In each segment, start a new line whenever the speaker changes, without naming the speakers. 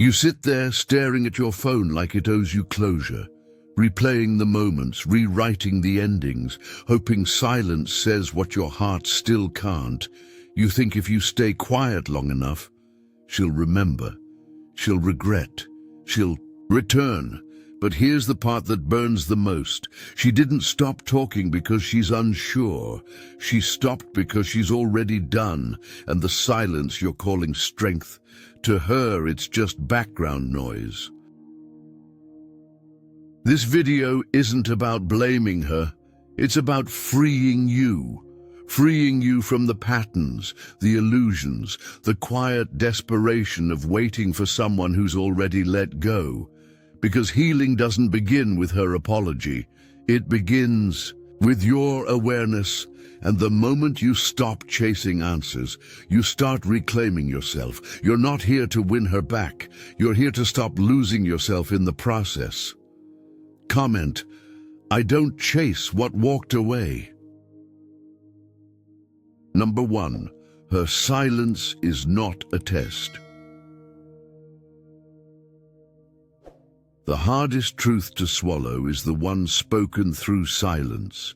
You sit there staring at your phone like it owes you closure, replaying the moments, rewriting the endings, hoping silence says what your heart still can't. You think if you stay quiet long enough, she'll remember, she'll regret, she'll return. But here's the part that burns the most. She didn't stop talking because she's unsure. She stopped because she's already done, and the silence you're calling strength, to her it's just background noise. This video isn't about blaming her. It's about freeing you from the patterns, the illusions, the quiet desperation of waiting for someone who's already let go. Because healing doesn't begin with her apology. It begins with your awareness, and the moment you stop chasing answers, you start reclaiming yourself. You're not here to win her back. You're here to stop losing yourself in the process. Comment, I don't chase what walked away. Number 1, her silence is not a test. The hardest truth to swallow is the one spoken through silence.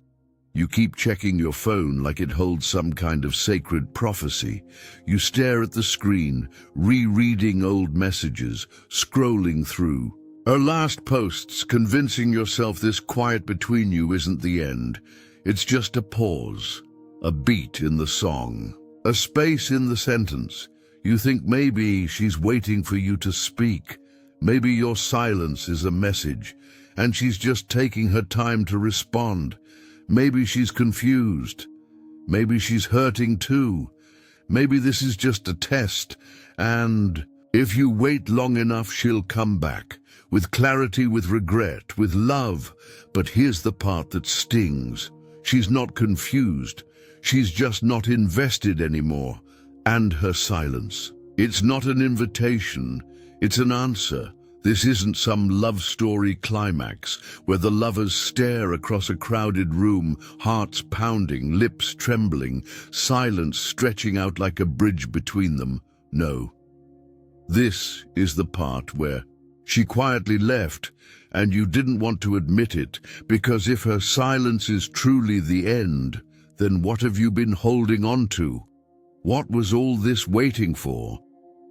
You keep checking your phone like it holds some kind of sacred prophecy. You stare at the screen, rereading old messages, scrolling through her last posts, convincing yourself this quiet between you isn't the end. It's just a pause, a beat in the song, a space in the sentence. You think maybe she's waiting for you to speak. Maybe your silence is a message, and she's just taking her time to respond. Maybe she's confused. Maybe she's hurting too. Maybe this is just a test, and if you wait long enough, she'll come back. With clarity, with regret, with love. But here's the part that stings. She's not confused. She's just not invested anymore. And her silence. It's not an invitation. It's an answer. This isn't some love story climax where the lovers stare across a crowded room, hearts pounding, lips trembling, silence stretching out like a bridge between them. No. This is the part where she quietly left, and you didn't want to admit it, because if her silence is truly the end, then what have you been holding on to? What was all this waiting for?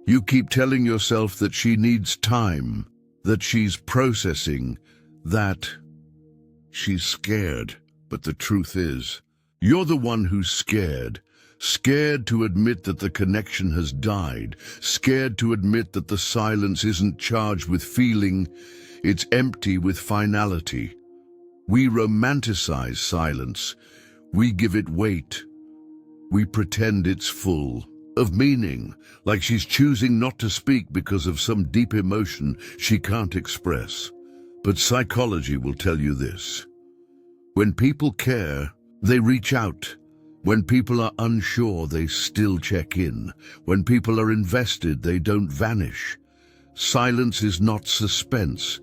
You keep telling yourself that she needs time, that she's processing, that she's scared. But the truth is, you're the one who's scared. Scared to admit that the connection has died. Scared to admit that the silence isn't charged with feeling, it's empty with finality. We romanticize silence. We give it weight. We pretend it's full of meaning, like she's choosing not to speak because of some deep emotion she can't express. But psychology will tell you this. When people care, they reach out. When people are unsure, they still check in. When people are invested, they don't vanish. Silence is not suspense.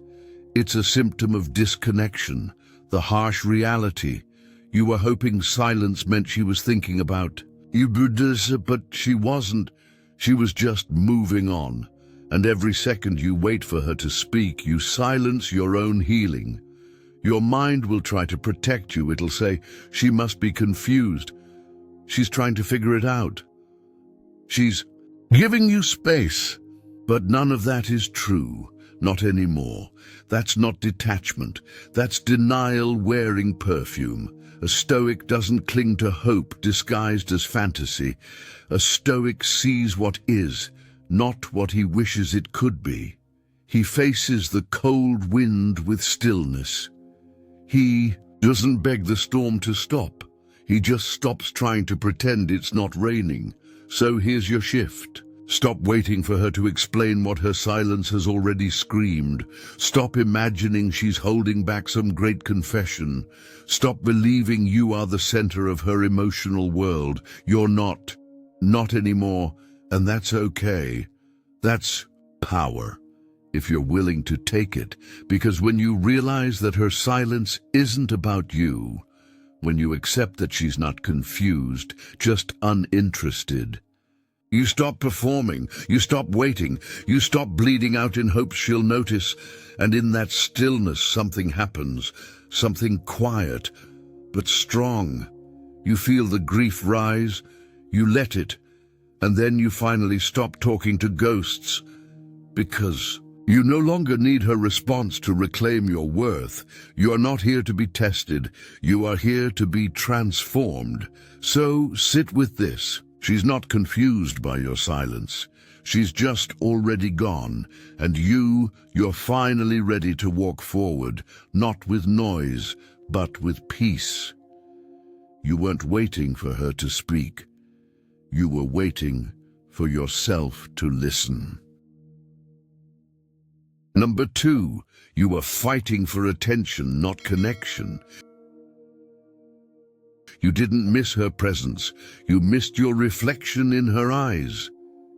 It's a symptom of disconnection, the harsh reality. You were hoping silence meant she was thinking about you, but she wasn't. She was just moving on. And every second you wait for her to speak, you silence your own healing. Your mind will try to protect you. It'll say, she must be confused. She's trying to figure it out. She's giving you space. But none of that is true. Not anymore. That's not detachment. That's denial wearing perfume. A Stoic doesn't cling to hope disguised as fantasy. A Stoic sees what is, not what he wishes it could be. He faces the cold wind with stillness. He doesn't beg the storm to stop. He just stops trying to pretend it's not raining. So here's your shift. Stop waiting for her to explain what her silence has already screamed. Stop imagining she's holding back some great confession. Stop believing you are the center of her emotional world. You're not. Not anymore. And that's okay. That's power, if you're willing to take it. Because when you realize that her silence isn't about you, when you accept that she's not confused, just uninterested, You stop performing, you stop waiting, you stop bleeding out in hopes she'll notice, and in that stillness something happens, something quiet, but strong. You feel the grief rise, you let it, and then you finally stop talking to ghosts, because you no longer need her response to reclaim your worth. You are not here to be tested, you are here to be transformed. So sit with this. She's not confused by your silence. She's just already gone, and you're finally ready to walk forward, not with noise, but with peace. You weren't waiting for her to speak. You were waiting for yourself to listen. Number 2, you were fighting for attention, not connection. You didn't miss her presence. You missed your reflection in her eyes.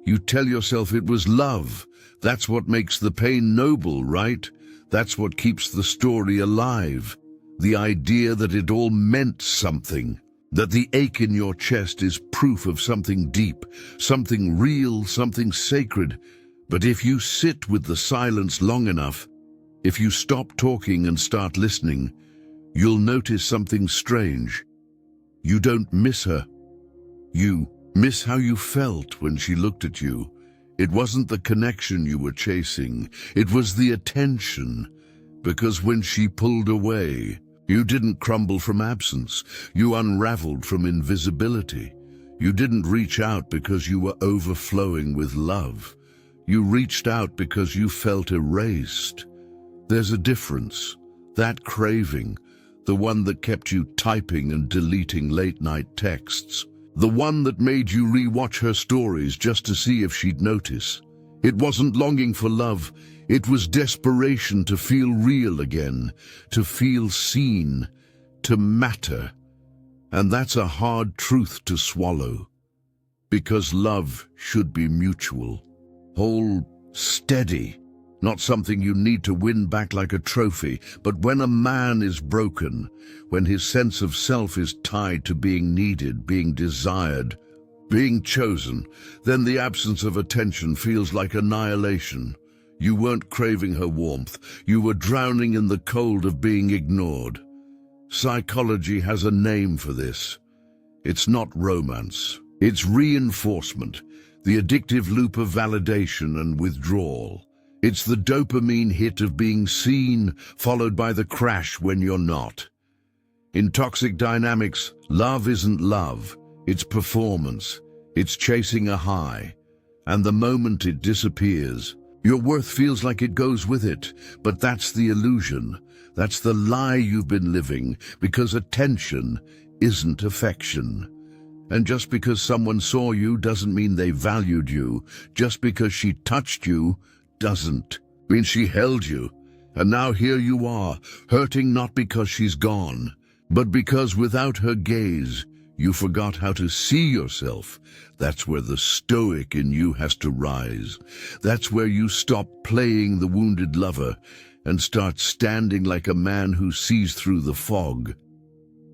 You tell yourself it was love. That's what makes the pain noble, right? That's what keeps the story alive. The idea that it all meant something. That the ache in your chest is proof of something deep, something real, something sacred. But if you sit with the silence long enough, if you stop talking and start listening, you'll notice something strange. You don't miss her. You miss how you felt when she looked at you. It wasn't the connection you were chasing. It was the attention. Because when she pulled away, you didn't crumble from absence. You unraveled from invisibility. You didn't reach out because you were overflowing with love. You reached out because you felt erased. There's a difference. That craving, the one that kept you typing and deleting late-night texts, the one that made you rewatch her stories just to see if she'd notice. It wasn't longing for love, it was desperation to feel real again, to feel seen, to matter. And that's a hard truth to swallow, because love should be mutual, whole, steady. Not something you need to win back like a trophy, but when a man is broken, when his sense of self is tied to being needed, being desired, being chosen, then the absence of attention feels like annihilation. You weren't craving her warmth, you were drowning in the cold of being ignored. Psychology has a name for this. It's not romance, it's reinforcement, the addictive loop of validation and withdrawal. It's the dopamine hit of being seen, followed by the crash when you're not. In toxic dynamics, love isn't love, it's performance. It's chasing a high. And the moment it disappears, your worth feels like it goes with it. But that's the illusion. That's the lie you've been living, because attention isn't affection. And just because someone saw you doesn't mean they valued you. Just because she touched you doesn't mean she held you. And now here you are, hurting not because she's gone, but because without her gaze, you forgot how to see yourself. That's where the stoic in you has to rise. That's where you stop playing the wounded lover and start standing like a man who sees through the fog.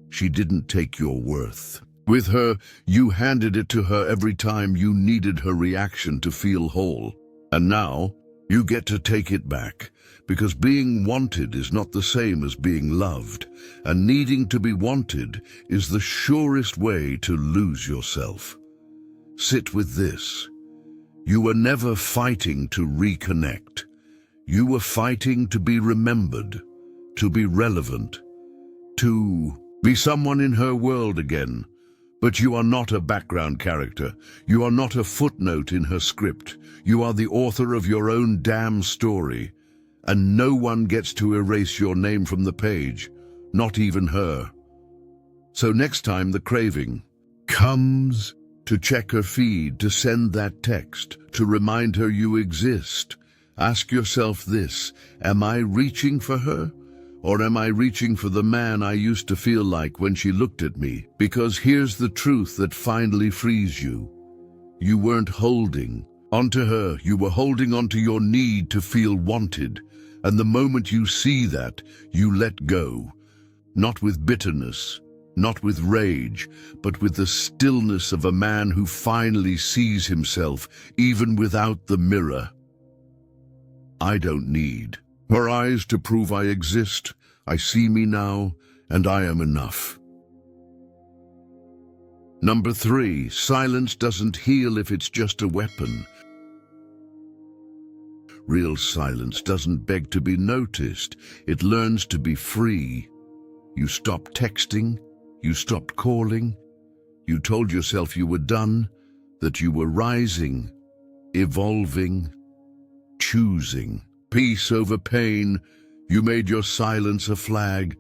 She didn't take your worth. With her, you handed it to her every time you needed her reaction to feel whole. And now, you get to take it back, because being wanted is not the same as being loved, and needing to be wanted is the surest way to lose yourself. Sit with this. You were never fighting to reconnect. You were fighting to be remembered, to be relevant, to be someone in her world again. But you are not a background character. You are not a footnote in her script. You are the author of your own damn story. And no one gets to erase your name from the page, not even her. So next time the craving comes, to check her feed, to send that text, to remind her you exist, ask yourself this: am I reaching for her? Or am I reaching for the man I used to feel like when she looked at me? Because here's the truth that finally frees you. You weren't holding onto her, you were holding onto your need to feel wanted. And the moment you see that, you let go. Not with bitterness, not with rage, but with the stillness of a man who finally sees himself, even without the mirror. I don't need her eyes to prove I exist. I see me now, and I am enough. Number 3, silence doesn't heal if it's just a weapon. Real silence doesn't beg to be noticed. It learns to be free. You stopped texting. You stopped calling. You told yourself you were done, that you were rising, evolving, choosing. Peace over pain. You made your silence a flag,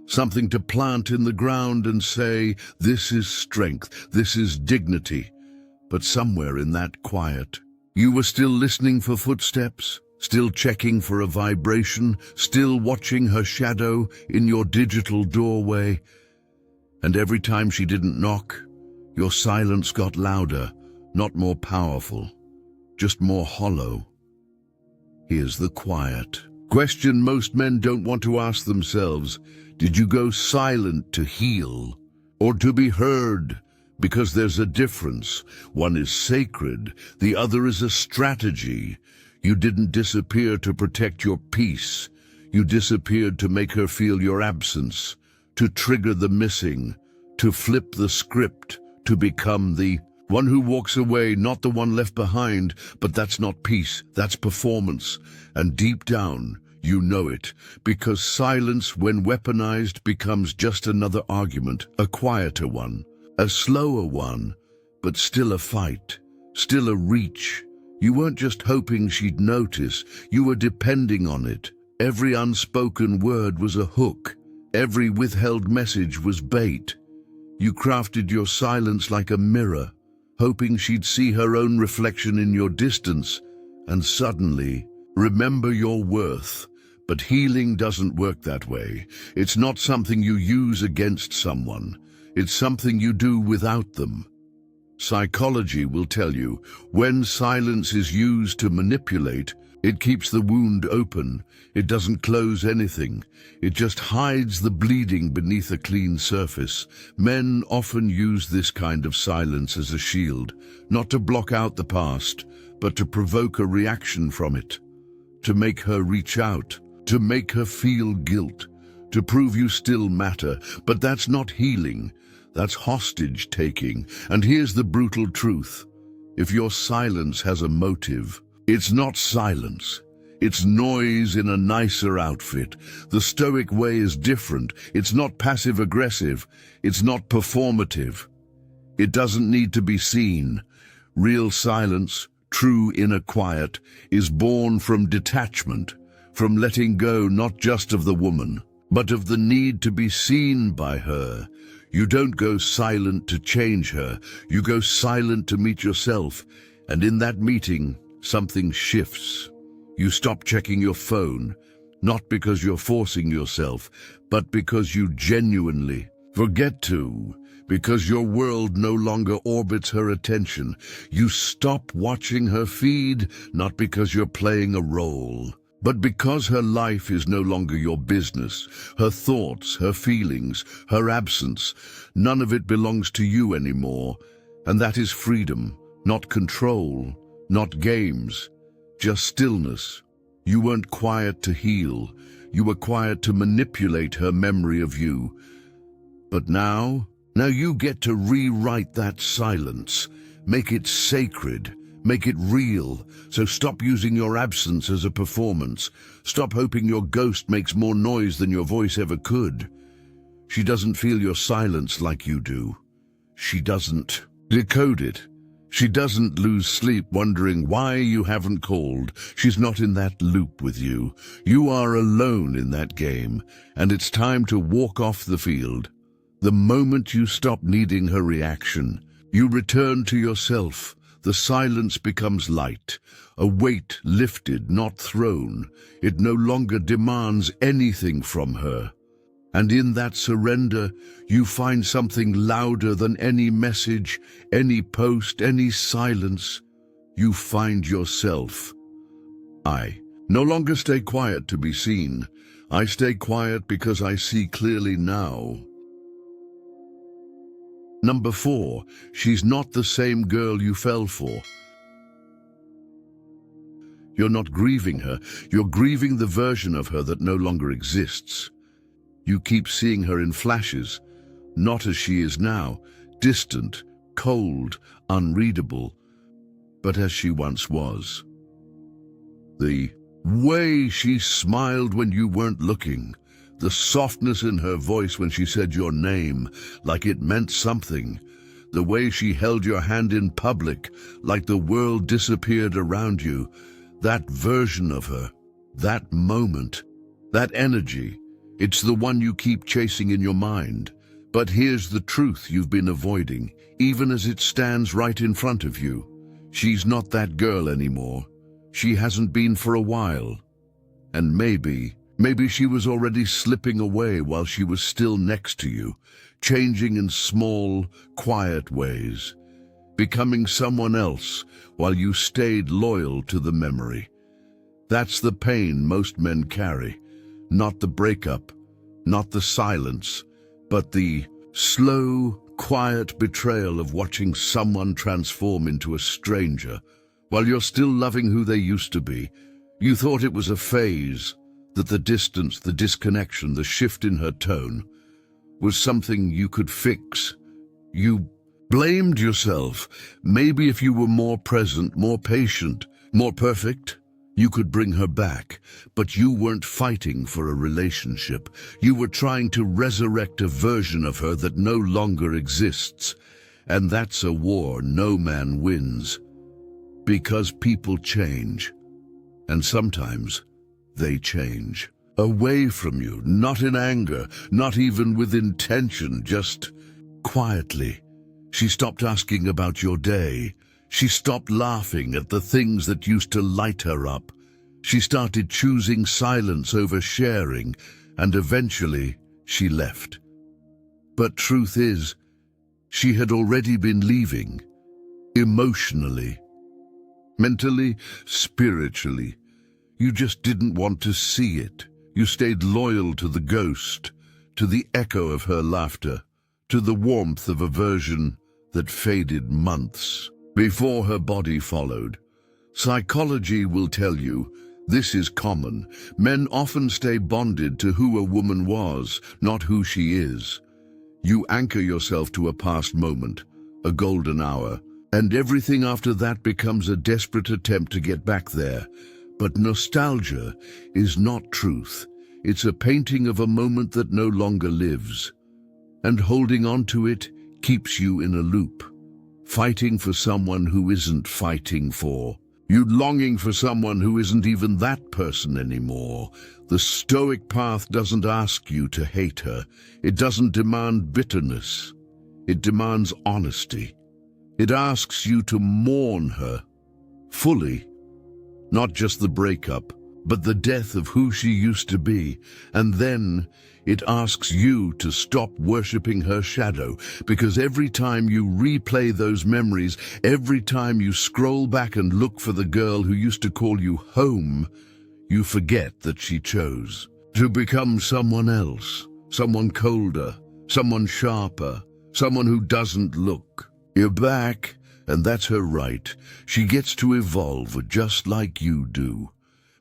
something to plant in the ground and say, this is strength, this is dignity. But somewhere in that quiet, you were still listening for footsteps, still checking for a vibration, still watching her shadow in your digital doorway. And every time she didn't knock, your silence got louder, not more powerful, just more hollow. Here's the quiet question most men don't want to ask themselves. Did you go silent to heal or to be heard? Because there's a difference. One is sacred, the other is a strategy. You didn't disappear to protect your peace. You disappeared to make her feel your absence, to trigger the missing, to flip the script, to become the one who walks away, not the one left behind. But that's not peace, that's performance. And deep down, you know it, because silence, when weaponized, becomes just another argument, a quieter one, a slower one, but still a fight, still a reach. You weren't just hoping she'd notice, you were depending on it. Every unspoken word was a hook, every withheld message was bait. You crafted your silence like a mirror, hoping she'd see her own reflection in your distance, and suddenly, remember your worth. But healing doesn't work that way. It's not something you use against someone. It's something you do without them. Psychology will tell you, when silence is used to manipulate, it keeps the wound open. It doesn't close anything. It just hides the bleeding beneath a clean surface. Men often use this kind of silence as a shield, not to block out the past, but to provoke a reaction from it, to make her reach out, to make her feel guilt, to prove you still matter. But that's not healing. That's hostage-taking. And here's the brutal truth. If your silence has a motive, it's not silence. It's noise in a nicer outfit. The Stoic way is different. It's not passive-aggressive. It's not performative. It doesn't need to be seen. Real silence, true inner quiet, is born from detachment, from letting go not just of the woman, but of the need to be seen by her. You don't go silent to change her. You go silent to meet yourself. And in that meeting, something shifts. You stop checking your phone, not because you're forcing yourself, but because you genuinely forget to, because your world no longer orbits her attention. You stop watching her feed, not because you're playing a role, but because her life is no longer your business. Her thoughts, her feelings, her absence, none of it belongs to you anymore. And that is freedom, not control, not games, just stillness. You weren't quiet to heal. You were quiet to manipulate her memory of you. But now you get to rewrite that silence, make it sacred, make it real. So stop using your absence as a performance. Stop hoping your ghost makes more noise than your voice ever could. She doesn't feel your silence like you do. She doesn't decode it. She doesn't lose sleep wondering why you haven't called. She's not in that loop with you. You are alone in that game, and it's time to walk off the field. The moment you stop needing her reaction, you return to yourself. The silence becomes light, a weight lifted, not thrown. It no longer demands anything from her. And in that surrender, you find something louder than any message, any post, any silence. You find yourself. I no longer stay quiet to be seen. I stay quiet because I see clearly now. Number 4, she's not the same girl you fell for. You're not grieving her, you're grieving the version of her that no longer exists. You keep seeing her in flashes, not as she is now, distant, cold, unreadable, but as she once was. The way she smiled when you weren't looking, the softness in her voice when she said your name, like it meant something, the way she held your hand in public, like the world disappeared around you, that version of her, that moment, that energy, it's the one you keep chasing in your mind. But here's the truth you've been avoiding, even as it stands right in front of you. She's not that girl anymore. She hasn't been for a while. And maybe she was already slipping away while she was still next to you, changing in small, quiet ways, becoming someone else while you stayed loyal to the memory. That's the pain most men carry, not the breakup, not the silence, but the slow, quiet betrayal of watching someone transform into a stranger while you're still loving who they used to be. You thought it was a phase, that the distance, the disconnection, the shift in her tone was something you could fix. You blamed yourself. Maybe if you were more present, more patient, more perfect, you could bring her back. But you weren't fighting for a relationship. You were trying to resurrect a version of her that no longer exists. And that's a war no man wins. Because people change. And sometimes they change. Away from you, not in anger, not even with intention, just quietly. She stopped asking about your day. She stopped laughing at the things that used to light her up. She started choosing silence over sharing, and eventually she left. But truth is, she had already been leaving. Emotionally, mentally, spiritually. You just didn't want to see it. You stayed loyal to the ghost, to the echo of her laughter, to the warmth of a version that faded months before her body followed. Psychology will tell you this is common. Men often stay bonded to who a woman was, not who she is. You anchor yourself to a past moment, a golden hour, and everything after that becomes a desperate attempt to get back there. But nostalgia is not truth. It's a painting of a moment that no longer lives. And holding on to it keeps you in a loop, fighting for someone who isn't fighting for you, longing for someone who isn't even that person anymore. The Stoic path doesn't ask you to hate her. It doesn't demand bitterness. It demands honesty. It asks you to mourn her fully. Not just the breakup, but the death of who she used to be. And then it asks you to stop worshipping her shadow, because every time you replay those memories, every time you scroll back and look for the girl who used to call you home, you forget that she chose to become someone else, someone colder, someone sharper, someone who doesn't look. You're back. And that's her right. She gets to evolve just like you do.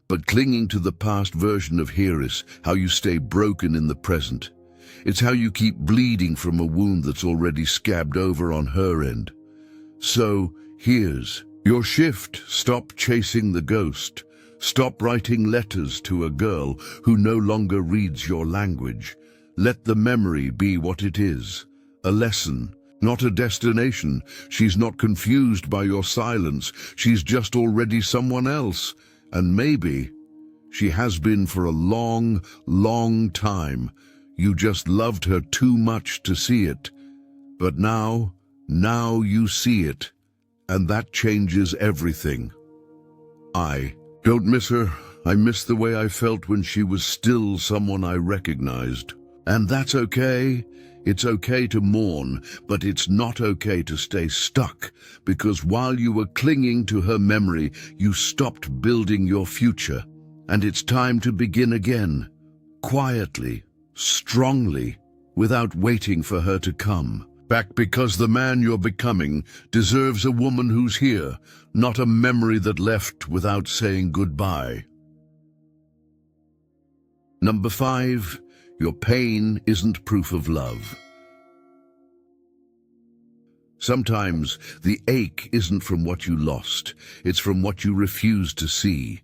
But clinging to the past version of here is how you stay broken in the present. It's how you keep bleeding from a wound that's already scabbed over on her end. So here's your shift. Stop chasing the ghost. Stop writing letters to a girl who no longer reads your language. Let the memory be what it is, a lesson. Not a destination. She's not confused by your silence. She's just already someone else. And maybe she has been for a long, long time. You just loved her too much to see it. But now you see it. And that changes everything. I don't miss her. I miss the way I felt when she was still someone I recognized. And that's okay. It's okay to mourn, but it's not okay to stay stuck, because while you were clinging to her memory, you stopped building your future. And it's time to begin again, quietly, strongly, without waiting for her to come. Back because the man you're becoming deserves a woman who's here, not a memory that left without saying goodbye. Number 5, your pain isn't proof of love. Sometimes the ache isn't from what you lost, it's from what you refuse to see.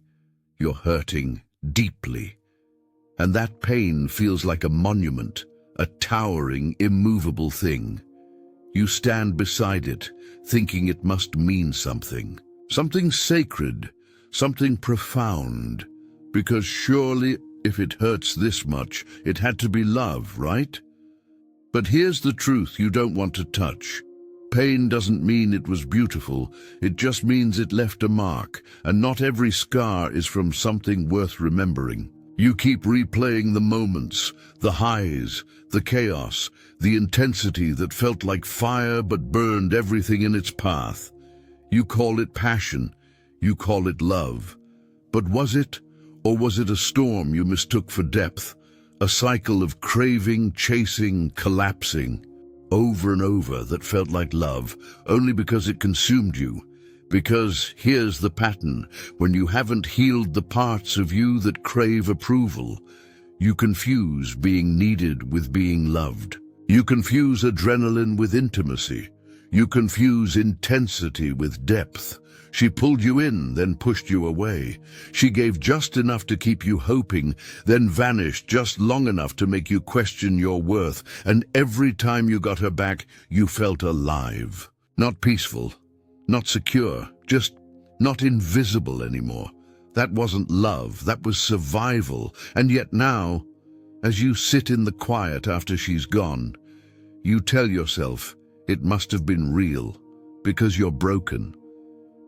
You're hurting deeply, and that pain feels like a monument, a towering, immovable thing. You stand beside it, thinking it must mean something. Something sacred, something profound. Because surely, if it hurts this much, it had to be love, right? But here's the truth you don't want to touch. Pain doesn't mean it was beautiful, it just means it left a mark, and not every scar is from something worth remembering. You keep replaying the moments, the highs, the chaos, the intensity that felt like fire but burned everything in its path. You call it passion, you call it love. But was it, or was it a storm you mistook for depth? A cycle of craving, chasing, collapsing, over and over that felt like love, only because it consumed you. Because here's the pattern: when you haven't healed the parts of you that crave approval, you confuse being needed with being loved. You confuse adrenaline with intimacy. You confuse intensity with depth. She pulled you in, then pushed you away. She gave just enough to keep you hoping, then vanished just long enough to make you question your worth. And every time you got her back, you felt alive. Not peaceful, not secure, just not invisible anymore. That wasn't love, that was survival. And yet now, as you sit in the quiet after she's gone, you tell yourself it must have been real, because you're broken.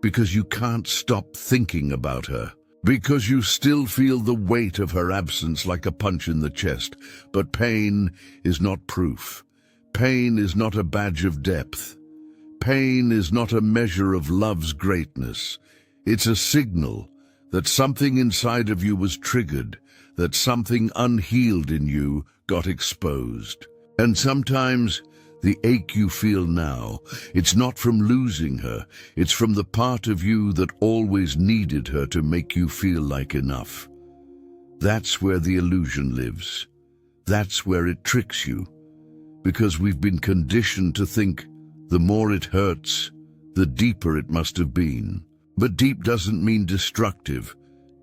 Because you can't stop thinking about her. Because you still feel the weight of her absence like a punch in the chest. But pain is not proof. Pain is not a badge of depth. Pain is not a measure of love's greatness. It's a signal that something inside of you was triggered, that something unhealed in you got exposed. And sometimes the ache you feel now, it's not from losing her, it's from the part of you that always needed her to make you feel like enough. That's where the illusion lives. That's where it tricks you. Because we've been conditioned to think the more it hurts, the deeper it must have been. But deep doesn't mean destructive.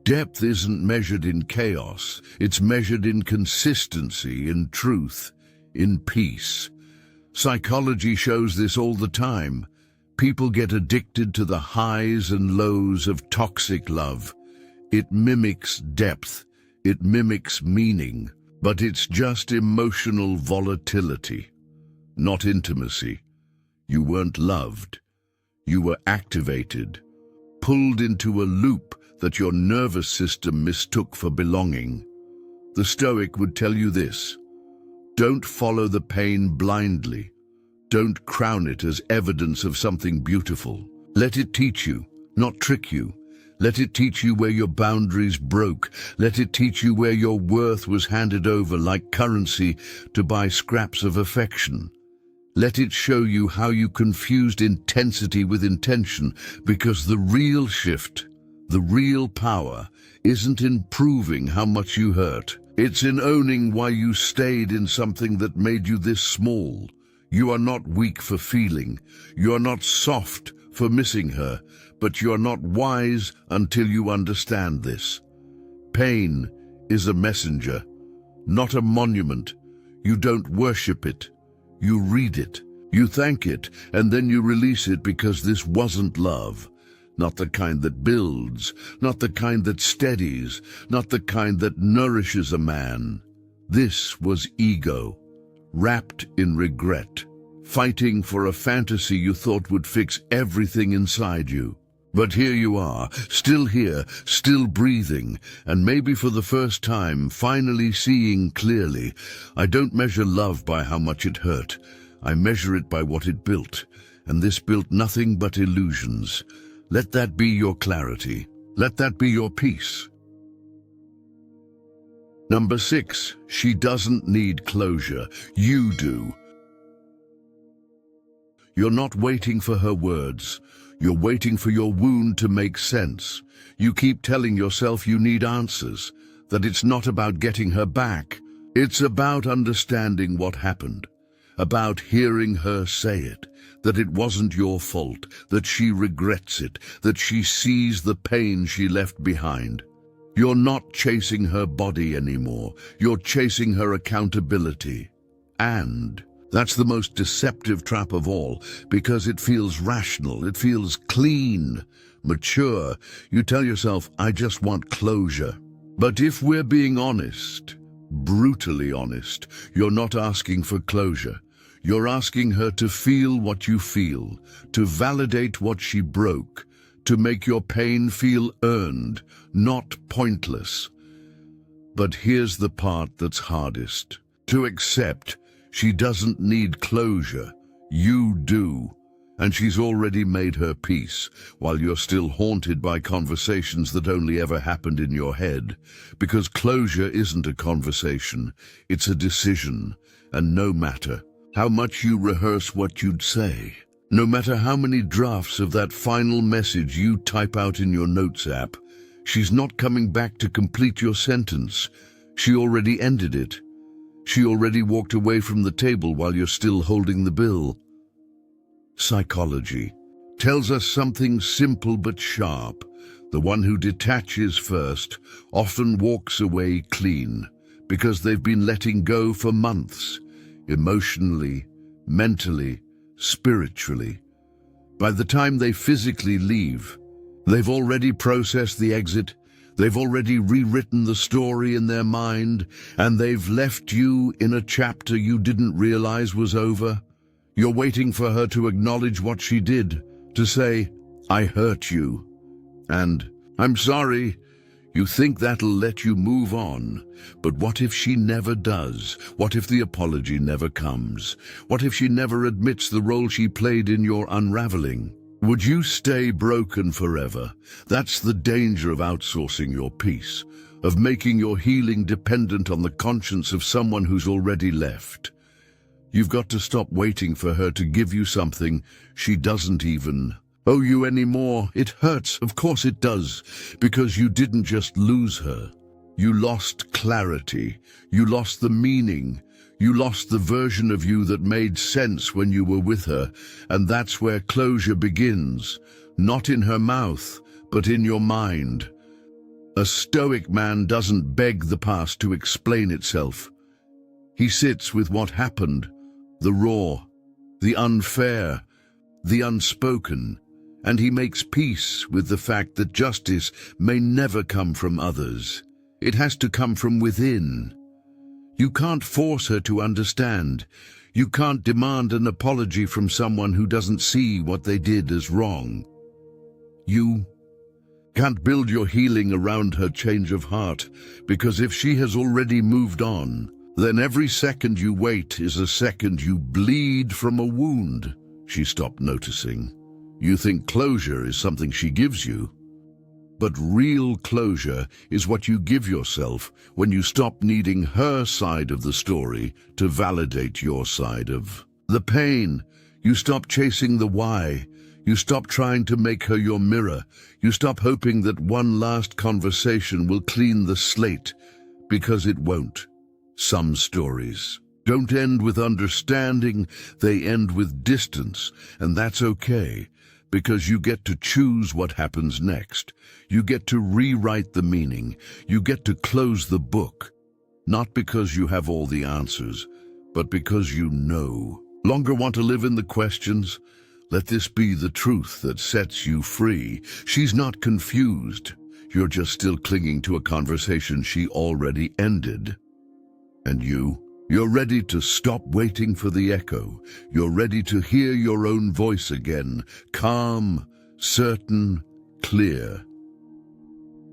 Depth isn't measured in chaos, it's measured in consistency, in truth, in peace. Psychology shows this all the time. People get addicted to the highs and lows of toxic love. It mimics depth, it mimics meaning, but it's just emotional volatility, not intimacy. You weren't loved. You were activated, pulled into a loop that your nervous system mistook for belonging. The Stoic would tell you this: don't follow the pain blindly. Don't crown it as evidence of something beautiful. Let it teach you, not trick you. Let it teach you where your boundaries broke. Let it teach you where your worth was handed over like currency to buy scraps of affection. Let it show you how you confused intensity with intention, because the real shift, the real power, isn't in proving how much you hurt. It's in owning why you stayed in something that made you this small. You are not weak for feeling. You are not soft for missing her, but you are not wise until you understand this. Pain is a messenger, not a monument. You don't worship it. You read it. You thank it, and then you release it, because this wasn't love. Not the kind that builds, not the kind that steadies, not the kind that nourishes a man. This was ego, wrapped in regret, fighting for a fantasy you thought would fix everything inside you. But here you are, still here, still breathing, and maybe for the first time finally seeing clearly. I don't measure love by how much it hurt. I measure it by what it built, and this built nothing but illusions. Let that be your clarity. Let that be your peace. Number 6, she doesn't need closure. You do. You're not waiting for her words. You're waiting for your wound to make sense. You keep telling yourself you need answers, that it's not about getting her back. It's about understanding what happened, about hearing her say it, that it wasn't your fault, that she regrets it, that she sees the pain she left behind. You're not chasing her body anymore. You're chasing her accountability. And that's the most deceptive trap of all, because it feels rational, it feels clean, mature. You tell yourself, I just want closure. But if we're being honest, brutally honest, you're not asking for closure. You're asking her to feel what you feel, to validate what she broke, to make your pain feel earned, not pointless. But here's the part that's hardest. To accept she doesn't need closure. You do. And she's already made her peace, while you're still haunted by conversations that only ever happened in your head. Because closure isn't a conversation, it's a decision. And no matter how much you rehearse what you'd say, no matter how many drafts of that final message you type out in your notes app, she's not coming back to complete your sentence. She already ended it. She already walked away from the table while you're still holding the bill. Psychology tells us something simple but sharp. The one who detaches first often walks away clean, because they've been letting go for months. Emotionally, mentally, spiritually. By the time they physically leave, they've already processed the exit, they've already rewritten the story in their mind, and they've left you in a chapter you didn't realize was over. You're waiting for her to acknowledge what she did, to say, I hurt you, and I'm sorry. You think that'll let you move on, but what if she never does? What if the apology never comes? What if she never admits the role she played in your unraveling? Would you stay broken forever? That's the danger of outsourcing your peace, of making your healing dependent on the conscience of someone who's already left. You've got to stop waiting for her to give you something she doesn't even owe you anymore. It hurts, of course it does, because you didn't just lose her. You lost clarity, you lost the meaning, you lost the version of you that made sense when you were with her, and that's where closure begins, not in her mouth, but in your mind. A stoic man doesn't beg the past to explain itself. He sits with what happened, the raw, the unfair, the unspoken, and he makes peace with the fact that justice may never come from others. It has to come from within. You can't force her to understand. You can't demand an apology from someone who doesn't see what they did as wrong. You can't build your healing around her change of heart, because if she has already moved on, then every second you wait is a second you bleed from a wound she stopped noticing. You think closure is something she gives you, but real closure is what you give yourself when you stop needing her side of the story to validate your side of the pain. You stop chasing the why. You stop trying to make her your mirror. You stop hoping that one last conversation will clean the slate, because it won't. Some stories don't end with understanding, they end with distance, and that's okay, because you get to choose what happens next. You get to rewrite the meaning. You get to close the book, not because you have all the answers, but because you know. Longer want to live in the questions? Let this be the truth that sets you free. She's not confused. You're just still clinging to a conversation she already ended. And you're ready to stop waiting for the echo. You're ready to hear your own voice again, calm, certain, clear.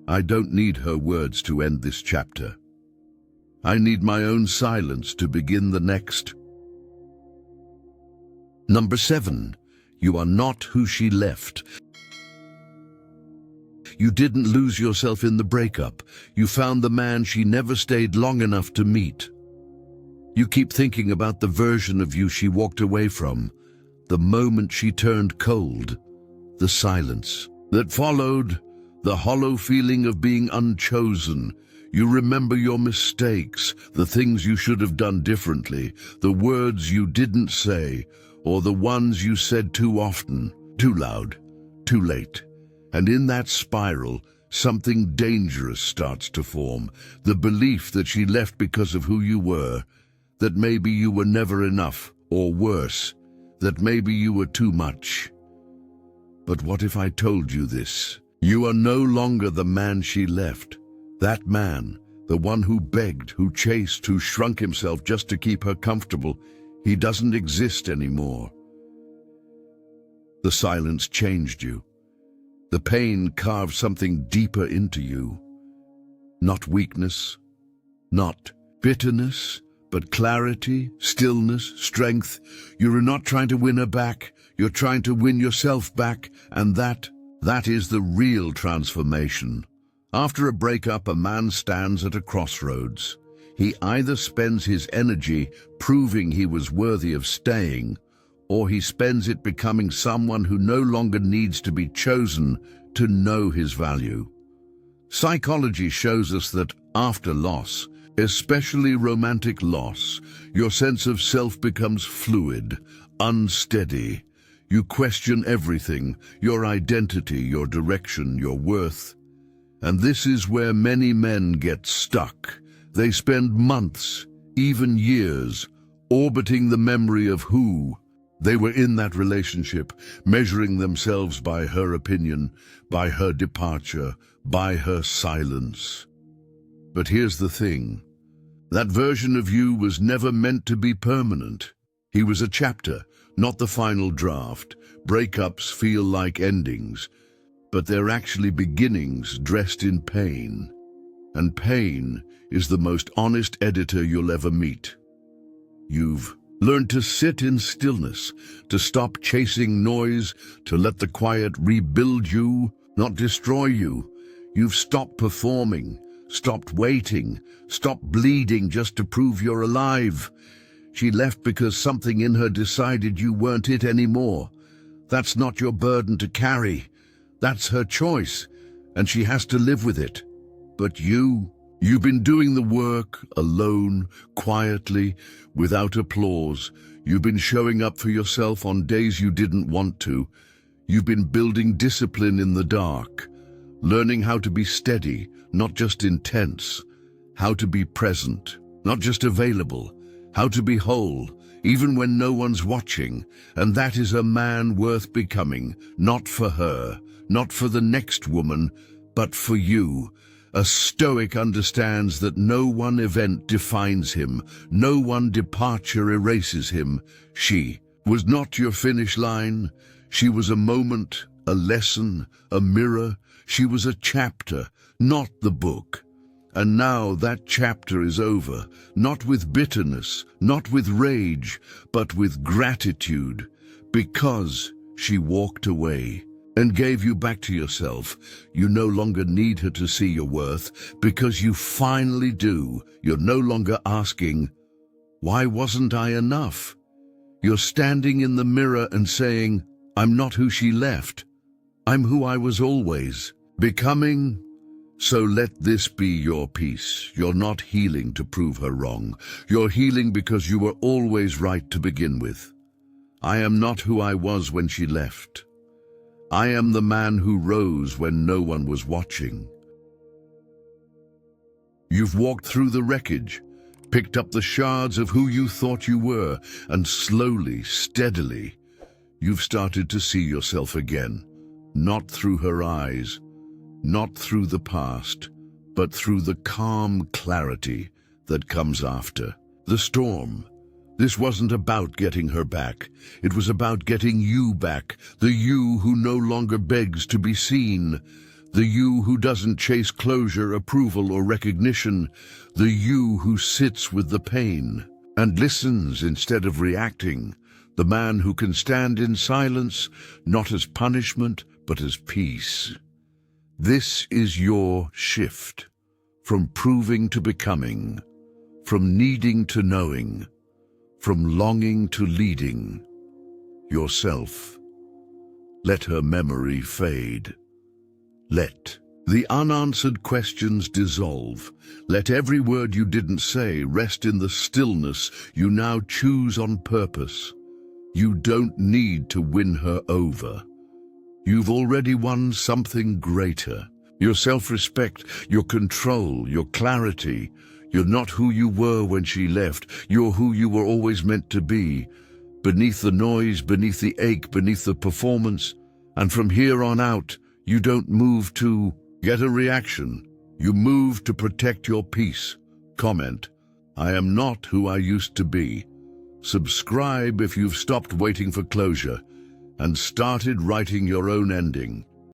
I don't need her words to end this chapter. I need my own silence to begin the next. Number 7, you are not who she left. You didn't lose yourself in the breakup. You found the man she never stayed long enough to meet. You keep thinking about the version of you she walked away from, the moment she turned cold, the silence that followed, the hollow feeling of being unchosen. You remember your mistakes, the things you should have done differently, the words you didn't say, or the ones you said too often, too loud, too late. And in that spiral, something dangerous starts to form, the belief that she left because of who you were, that maybe you were never enough, or worse, that maybe you were too much. But what if I told you this? You are no longer the man she left. That man, the one who begged, who chased, who shrunk himself just to keep her comfortable, he doesn't exist anymore. The silence changed you. The pain carved something deeper into you. Not weakness, not bitterness, but clarity, stillness, strength. You are not trying to win her back, you're trying to win yourself back, and that is the real transformation. After a breakup, a man stands at a crossroads. He either spends his energy proving he was worthy of staying, or he spends it becoming someone who no longer needs to be chosen to know his value. Psychology shows us that after loss, especially romantic loss, your sense of self becomes fluid, unsteady. You question everything, your identity, your direction, your worth. And this is where many men get stuck. They spend months, even years, orbiting the memory of who they were in that relationship, measuring themselves by her opinion, by her departure, by her silence. But here's the thing. That version of you was never meant to be permanent. He was a chapter, not the final draft. Breakups feel like endings, but they're actually beginnings dressed in pain. And pain is the most honest editor you'll ever meet. You've learned to sit in stillness, to stop chasing noise, to let the quiet rebuild you, not destroy you. You've stopped performing, stopped waiting, stopped bleeding just to prove you're alive. She left because something in her decided you weren't it anymore. That's not your burden to carry. That's her choice, and she has to live with it. But you've been doing the work alone, quietly, without applause. You've been showing up for yourself on days you didn't want to. You've been building discipline in the dark, learning how to be steady, not just intense, how to be present, not just available, how to be whole, even when no one's watching. And that is a man worth becoming, not for her, not for the next woman, but for you. A Stoic understands that no one event defines him, no one departure erases him. She was not your finish line. She was a moment, a lesson, a mirror. She was a chapter, not the book. And now that chapter is over, not with bitterness, not with rage, but with gratitude, because she walked away and gave you back to yourself. You no longer need her to see your worth, because you finally do. You're no longer asking, why wasn't I enough? You're standing in the mirror and saying, I'm not who she left. I'm who I was always becoming. So let this be your peace. You're not healing to prove her wrong. You're healing because you were always right to begin with. I am not who I was when she left. I am the man who rose when no one was watching. You've walked through the wreckage, picked up the shards of who you thought you were, and slowly, steadily, you've started to see yourself again, not through her eyes, not through the past, but through the calm clarity that comes after the storm. This wasn't about getting her back. It was about getting you back, the you who no longer begs to be seen, the you who doesn't chase closure, approval, or recognition, the you who sits with the pain and listens instead of reacting, the man who can stand in silence, not as punishment, but as peace. This is your shift, from proving to becoming, from needing to knowing, from longing to leading. yourself. Let her memory fade. Let the unanswered questions dissolve. Let every word you didn't say rest in the stillness you now choose on purpose. You don't need to win her over. You've already won something greater. Your self-respect, your control, your clarity. You're not who you were when she left. You're who you were always meant to be. Beneath the noise, beneath the ache, beneath the performance. And from here on out, you don't move to get a reaction. You move to protect your peace. Comment, I am not who I used to be. Subscribe if you've stopped waiting for closure and started writing your own ending.